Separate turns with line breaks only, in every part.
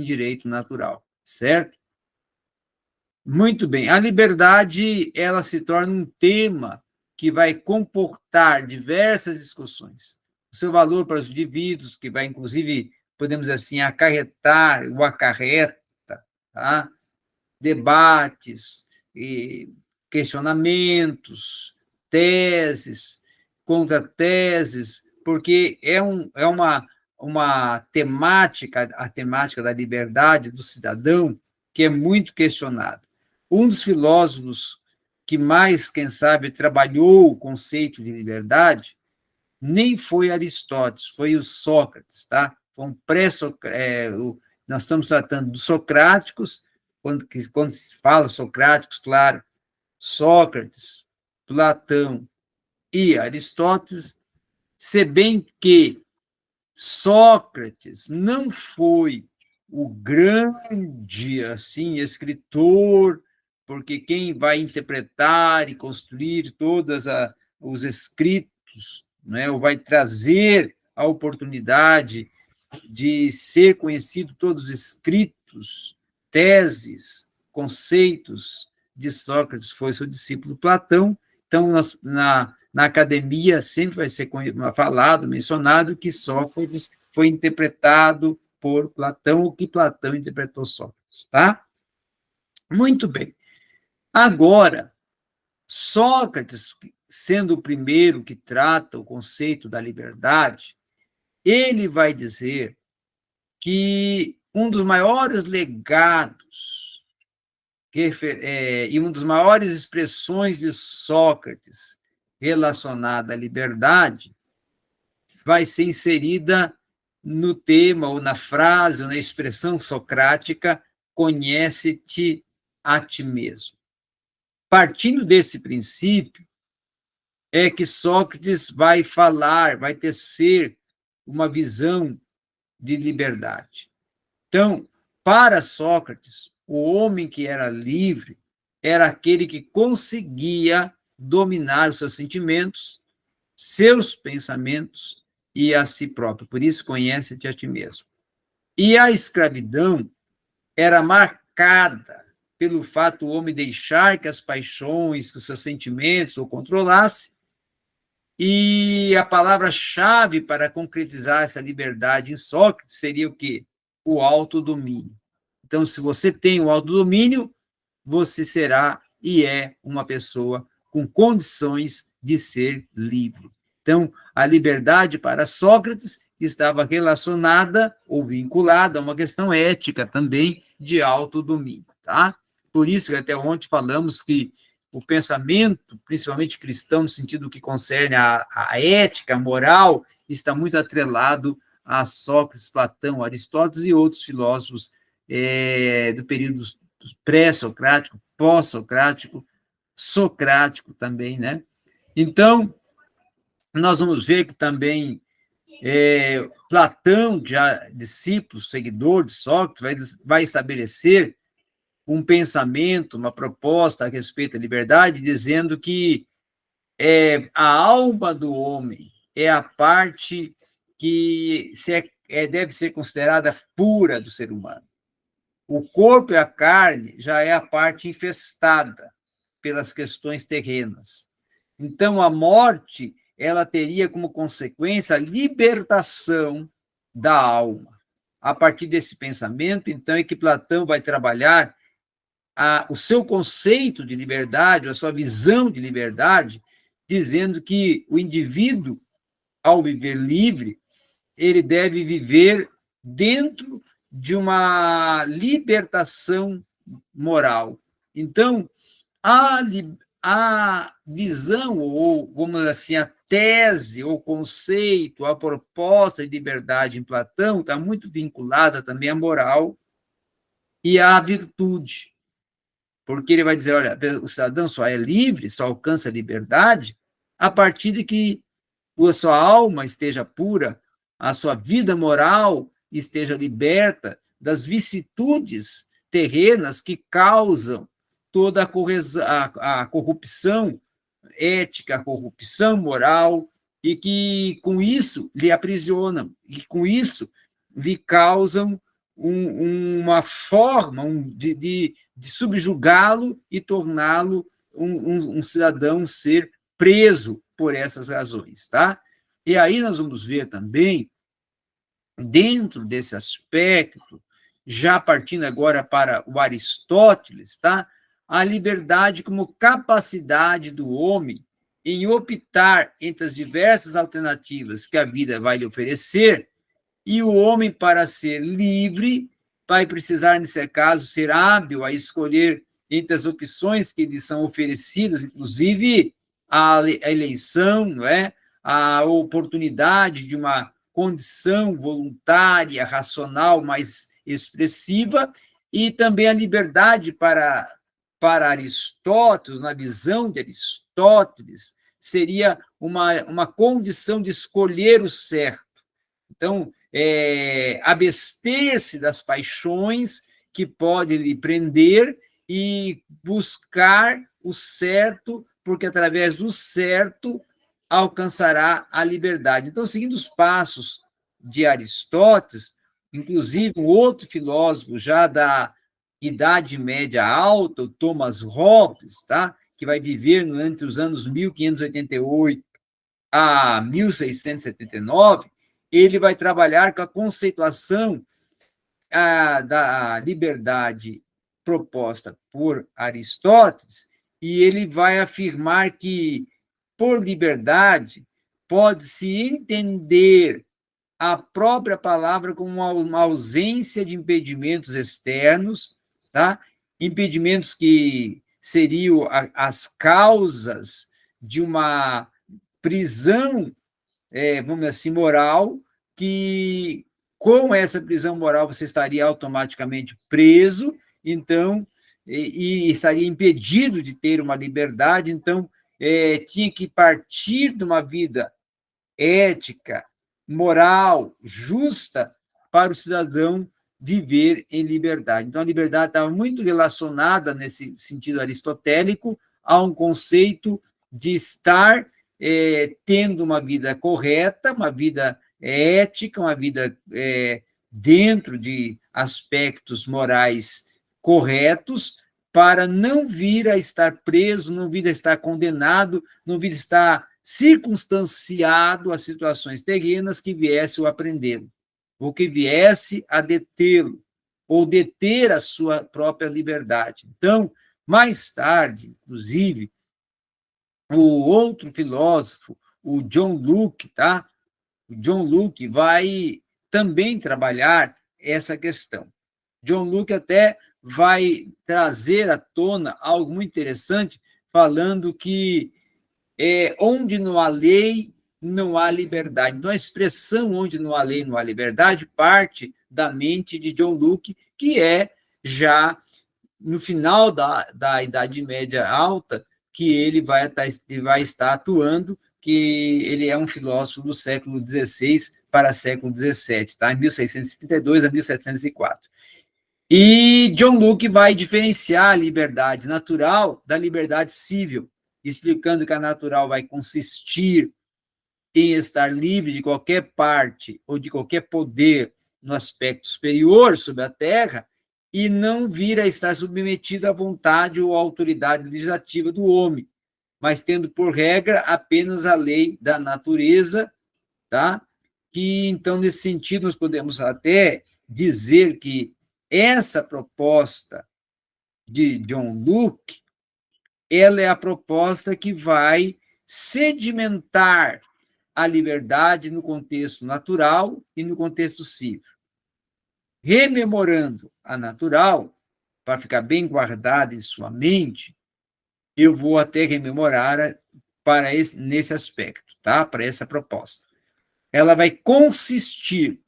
direito natural, certo? Muito bem. A liberdade, ela se torna um tema que vai comportar diversas discussões. O seu valor para os indivíduos, que vai, inclusive, podemos dizer assim, acarretar, ou acarreta, tá? Debates, e questionamentos, teses, contrateses, porque é uma temática, a temática da liberdade do cidadão, que é muito questionada. Um dos filósofos que mais, quem sabe, trabalhou o conceito de liberdade nem foi Aristóteles, foi o Sócrates, tá? Foi um nós estamos tratando dos socráticos, quando se fala socráticos, claro, Sócrates, Platão e Aristóteles, se bem que Sócrates não foi o grande assim escritor, porque quem vai interpretar e construir todos os escritos, né, ou vai trazer a oportunidade de ser conhecido todos os escritos, teses, conceitos de Sócrates, foi seu discípulo Platão. Então, na academia sempre vai ser falado, mencionado, que Sócrates foi interpretado por Platão, o que Platão interpretou Sócrates, tá? Muito bem. Agora, Sócrates, sendo o primeiro que trata o conceito da liberdade, ele vai dizer que um dos maiores legados e uma das maiores expressões de Sócrates relacionada à liberdade vai ser inserida no tema, ou na frase, ou na expressão socrática, conhece-te a ti mesmo. Partindo desse princípio, é que Sócrates vai falar, vai tecer uma visão de liberdade. Então, para Sócrates, o homem que era livre era aquele que conseguia dominar os seus sentimentos, seus pensamentos e a si próprio. Por isso, conhece-te a ti mesmo. E a escravidão era marcada pelo fato do homem deixar que as paixões, que os seus sentimentos o controlassem. E a palavra-chave para concretizar essa liberdade em Sócrates seria o quê? O autodomínio. Então, se você tem o autodomínio, você será e é uma pessoa com condições de ser livre. Então, a liberdade para Sócrates estava relacionada ou vinculada a uma questão ética também de autodomínio, tá? Por isso que até ontem falamos que o pensamento, principalmente cristão, no sentido que concerne a ética, a moral, está muito atrelado a Sócrates, Platão, Aristóteles e outros filósofos do período pré-socrático, pós-socrático, socrático também, né? Então, nós vamos ver que também Platão, já discípulo, seguidor de Sócrates, vai estabelecer um pensamento, uma proposta a respeito da liberdade, dizendo que a alma do homem é a parte que deve ser considerada pura do ser humano. O corpo e a carne já é a parte infestada pelas questões terrenas. Então, a morte, ela teria como consequência a libertação da alma. A partir desse pensamento, então, é que Platão vai trabalhar o seu conceito de liberdade, a sua visão de liberdade, dizendo que o indivíduo, ao viver livre, ele deve viver dentro de uma libertação moral. Então, a visão, ou, vamos dizer assim, a tese, ou conceito, a proposta de liberdade em Platão está muito vinculada também à moral e à virtude. Porque ele vai dizer, olha, o cidadão só é livre, só alcança a liberdade a partir de que a sua alma esteja pura, a sua vida moral esteja liberta das vicissitudes terrenas que causam toda a corrupção ética, a corrupção moral, e que, com isso, lhe aprisionam, e com isso, lhe causam uma forma de subjugá-lo e torná-lo um cidadão, ser preso por essas razões, tá? E aí nós vamos ver também, dentro desse aspecto, já partindo agora para o Aristóteles, tá? A liberdade como capacidade do homem em optar entre as diversas alternativas que a vida vai lhe oferecer, e o homem, para ser livre, vai precisar, nesse caso, ser hábil a escolher entre as opções que lhe são oferecidas, inclusive a eleição, não é? A oportunidade de uma condição voluntária, racional, mais expressiva, e também a liberdade para Aristóteles, na visão de Aristóteles, seria uma condição de escolher o certo. Então, abster-se das paixões que podem lhe prender e buscar o certo, porque através do certo alcançará a liberdade. Então, seguindo os passos de Aristóteles, inclusive um outro filósofo já da Idade Média Alta, o Thomas Hobbes, tá? Que vai viver entre os anos 1588 a 1679, ele vai trabalhar com a conceituação da liberdade proposta por Aristóteles, e ele vai afirmar que, por liberdade, pode-se entender a própria palavra como uma ausência de impedimentos externos, tá? Impedimentos que seriam as causas de uma prisão, vamos dizer assim, moral, que com essa prisão moral você estaria automaticamente preso, então, e estaria impedido de ter uma liberdade, então, tinha que partir de uma vida ética, moral, justa, para o cidadão viver em liberdade. Então, a liberdade estava muito relacionada, nesse sentido aristotélico, a um conceito de estar tendo uma vida correta, uma vida ética, uma vida dentro de aspectos morais corretos, para não vir a estar preso, não vir a estar condenado, não vir a estar circunstanciado a situações terrenas que viesse o aprendê-lo, ou que viesse a detê-lo, ou deter a sua própria liberdade. Então, mais tarde, inclusive, o outro filósofo, o John Locke, tá? O John Locke vai também trabalhar essa questão. John Locke até vai trazer à tona algo muito interessante, falando que onde não há lei, não há liberdade. Então, a expressão onde não há lei, não há liberdade parte da mente de John Locke, que já no final da Idade Média Alta, que ele vai estar atuando, que ele é um filósofo do século XVI para século XVII, tá? Em 1632 a 1704. E John Locke vai diferenciar a liberdade natural da liberdade civil, explicando que a natural vai consistir em estar livre de qualquer parte ou de qualquer poder no aspecto superior sobre a Terra, e não vir a estar submetido à vontade ou à autoridade legislativa do homem, mas tendo por regra apenas a lei da natureza, tá? Que, então, nesse sentido, nós podemos até dizer que essa proposta de John Locke, ela é a proposta que vai sedimentar a liberdade no contexto natural e no contexto civil. Rememorando a natural, para ficar bem guardada em sua mente, eu vou até rememorar nesse aspecto, tá? Para essa proposta. Ela vai consistir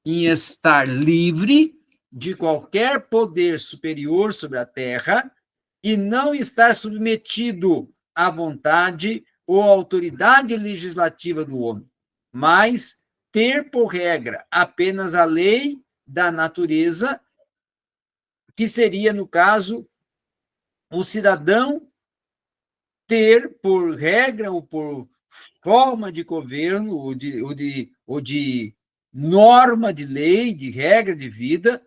em estar livre de qualquer poder superior sobre a Terra e não estar submetido à vontade ou à autoridade legislativa do homem, mas ter por regra apenas a lei da natureza, que seria, no caso, o cidadão ter por regra ou por forma de governo ou de norma de lei, de regra de vida,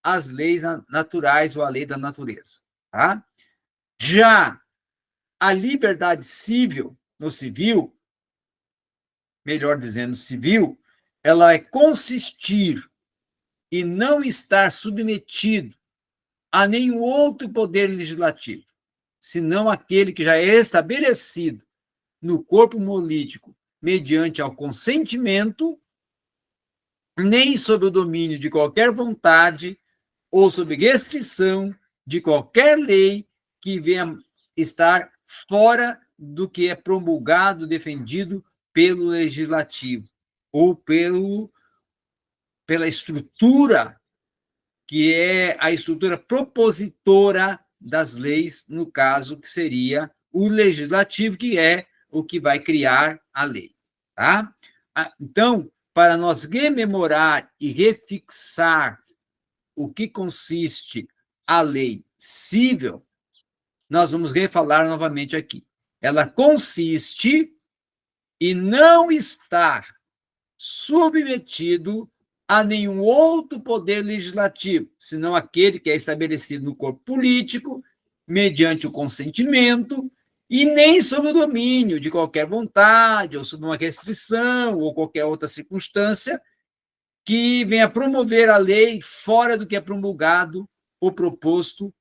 as leis naturais ou a lei da natureza. Tá? Já a liberdade civil, no civil, melhor dizendo, civil, ela é consistir e não estar submetido a nenhum outro poder legislativo, senão aquele que já é estabelecido no corpo político mediante ao consentimento, nem sob o domínio de qualquer vontade ou sob restrição de qualquer lei que venha estar fora do que é promulgado, defendido pelo legislativo ou pela estrutura que é a estrutura propositora das leis, no caso, que seria o legislativo, que é o que vai criar a lei. Tá? Então, para nós rememorar e refixar o que consiste a lei civil, nós vamos refalar novamente aqui. Ela consiste em não estar submetido a nenhum outro poder legislativo, senão aquele que é estabelecido no corpo político, mediante o consentimento, e nem sob o domínio de qualquer vontade, ou sob uma restrição, ou qualquer outra circunstância que venha promover a lei fora do que é promulgado, ou proposto,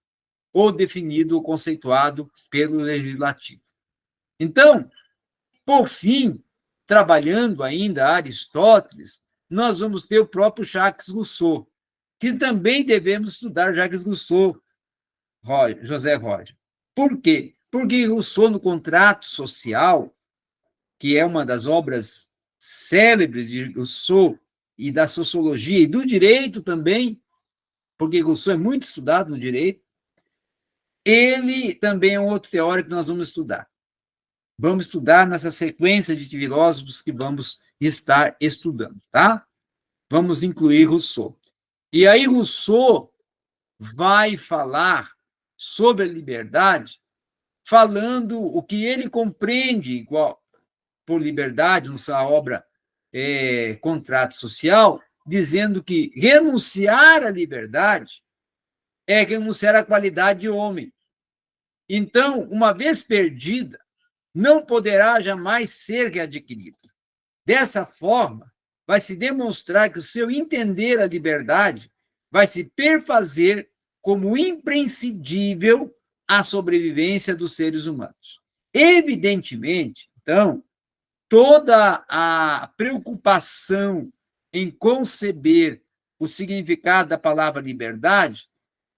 ou definido, ou conceituado pelo legislativo. Então, por fim, trabalhando ainda Aristóteles, nós vamos ter o próprio Jacques Rousseau, que também devemos estudar Jacques Rousseau, José Roger. Por quê? Porque Rousseau, no Contrato Social, que é uma das obras célebres de Rousseau e da sociologia e do direito também, porque Rousseau é muito estudado no direito, ele também é um outro teórico que nós vamos estudar. Vamos estudar nessa sequência de filósofos que vamos estar estudando, tá? Vamos incluir Rousseau. E aí Rousseau vai falar sobre a liberdade, falando o que ele compreende igual por liberdade, na sua obra Contrato Social, dizendo que renunciar à liberdade é renunciar à qualidade de homem. Então, uma vez perdida, não poderá jamais ser readquirido. Dessa forma, vai se demonstrar que o seu entender a liberdade vai se perfazer como imprescindível à sobrevivência dos seres humanos. Evidentemente, então, toda a preocupação em conceber o significado da palavra liberdade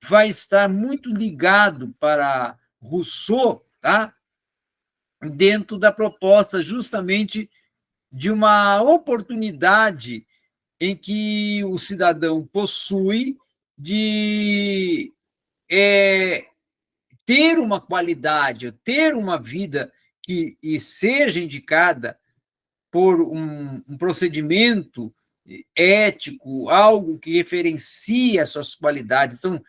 vai estar muito ligado para Rousseau, tá? Dentro da proposta justamente de uma oportunidade em que o cidadão possui de ter uma qualidade, ter uma vida que seja indicada por um procedimento ético, algo que referencie as suas qualidades. Então,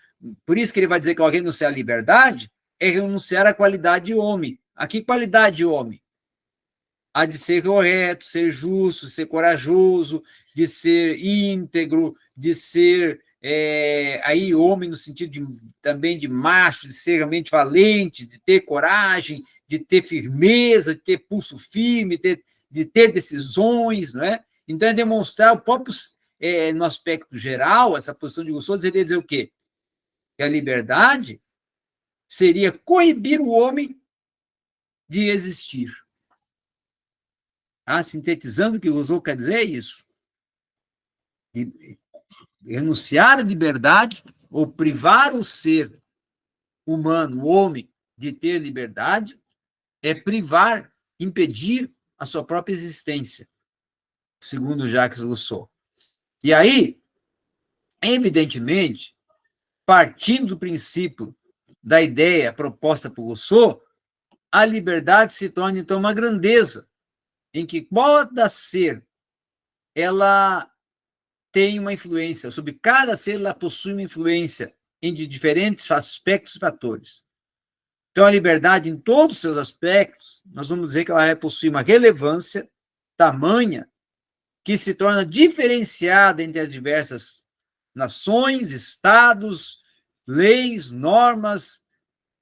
por isso que ele vai dizer que ao renunciar à liberdade é renunciar à qualidade de homem. A que qualidade de homem? A de ser correto, ser justo, ser corajoso, de ser íntegro, de ser aí homem no sentido também de macho, de ser realmente valente, de ter coragem, de ter firmeza, de ter pulso firme, de ter decisões, não é? Então, é demonstrar o próprio, no aspecto geral, essa posição de Rousseau seria dizer o quê? Que a liberdade seria coibir o homem de existir. Sintetizando o que Rousseau quer dizer é isso. Renunciar à liberdade ou privar o ser humano, o homem, de ter liberdade é privar, impedir a sua própria existência, segundo Jacques Rousseau. E aí, evidentemente, partindo do princípio da ideia proposta por Rousseau, a liberdade se torna, então, uma grandeza, em que cada ser, ela tem uma influência, sobre cada ser ela possui uma influência em diferentes aspectos e fatores. Então, a liberdade, em todos os seus aspectos, nós vamos dizer que ela possui uma relevância tamanha que se torna diferenciada entre as diversas nações, estados, leis, normas,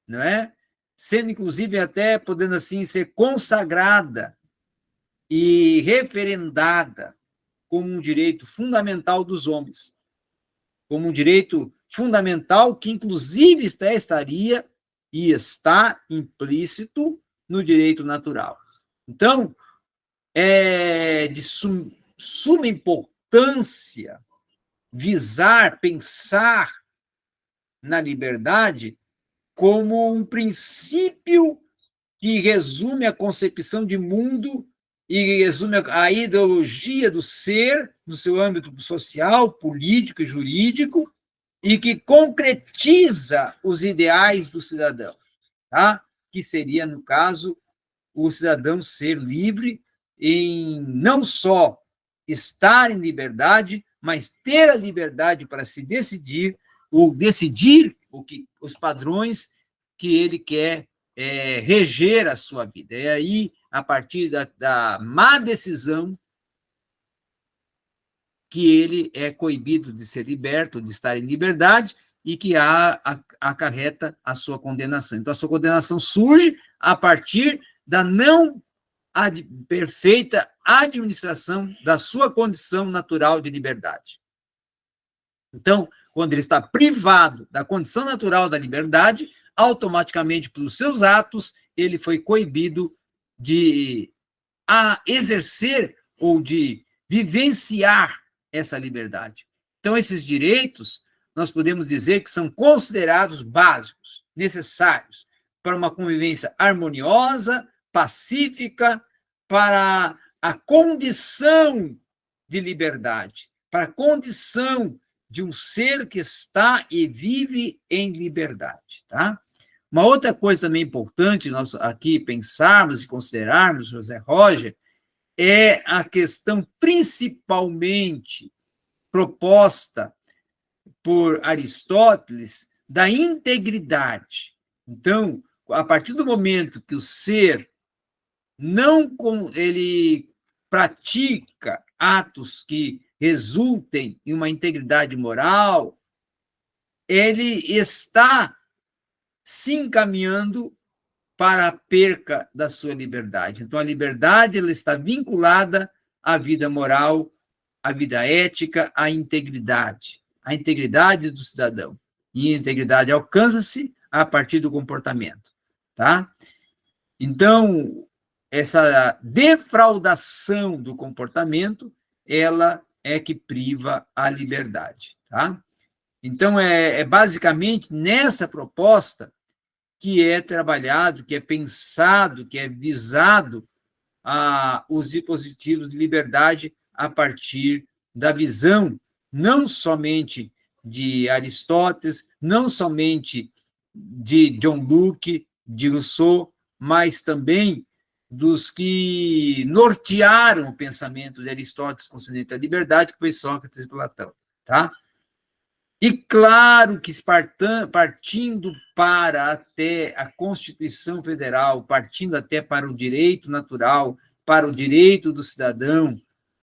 não é? Sendo, inclusive, até podendo assim ser consagrada e referendada como um direito fundamental dos homens, como um direito fundamental que, inclusive, estaria e está implícito no direito natural. Então, é de suma importância visar, pensar na liberdade como um princípio que resume a concepção de mundo e resume a ideologia do ser no seu âmbito social, político e jurídico, e que concretiza os ideais do cidadão, tá? Que seria, no caso, o cidadão ser livre em não só estar em liberdade, mas ter a liberdade para se decidir, ou decidir os padrões que ele quer reger a sua vida. E aí, a partir da má decisão, que ele é coibido de ser liberto, de estar em liberdade, e que acarreta a sua condenação. Então, a sua condenação surge a partir da não perfeita administração da sua condição natural de liberdade. Então, quando ele está privado da condição natural da liberdade, automaticamente, pelos seus atos, ele foi coibido de exercer ou de vivenciar essa liberdade. Então, esses direitos, nós podemos dizer que são considerados básicos, necessários, para uma convivência harmoniosa, pacífica, para a condição de liberdade, para a condição de um ser que está e vive em liberdade, tá? Uma outra coisa também importante nós aqui pensarmos e considerarmos, José Roger, é a questão principalmente proposta por Aristóteles da integridade. Então, a partir do momento que o ser ele pratica atos que resultem em uma integridade moral, ele está se encaminhando para a perca da sua liberdade. Então, a liberdade ela está vinculada à vida moral, à vida ética, à integridade do cidadão. E a integridade alcança-se a partir do comportamento, tá? Então, essa defraudação do comportamento, ela é que priva a liberdade, tá? Então, é basicamente nessa proposta que é trabalhado, que é pensado, que é visado os dispositivos de liberdade a partir da visão não somente de Aristóteles, não somente de John Locke, de Rousseau, mas também dos que nortearam o pensamento de Aristóteles concernente à liberdade, que foi Sócrates e Platão, tá? E claro que partindo para até a Constituição Federal, partindo até para o direito natural, para o direito do cidadão,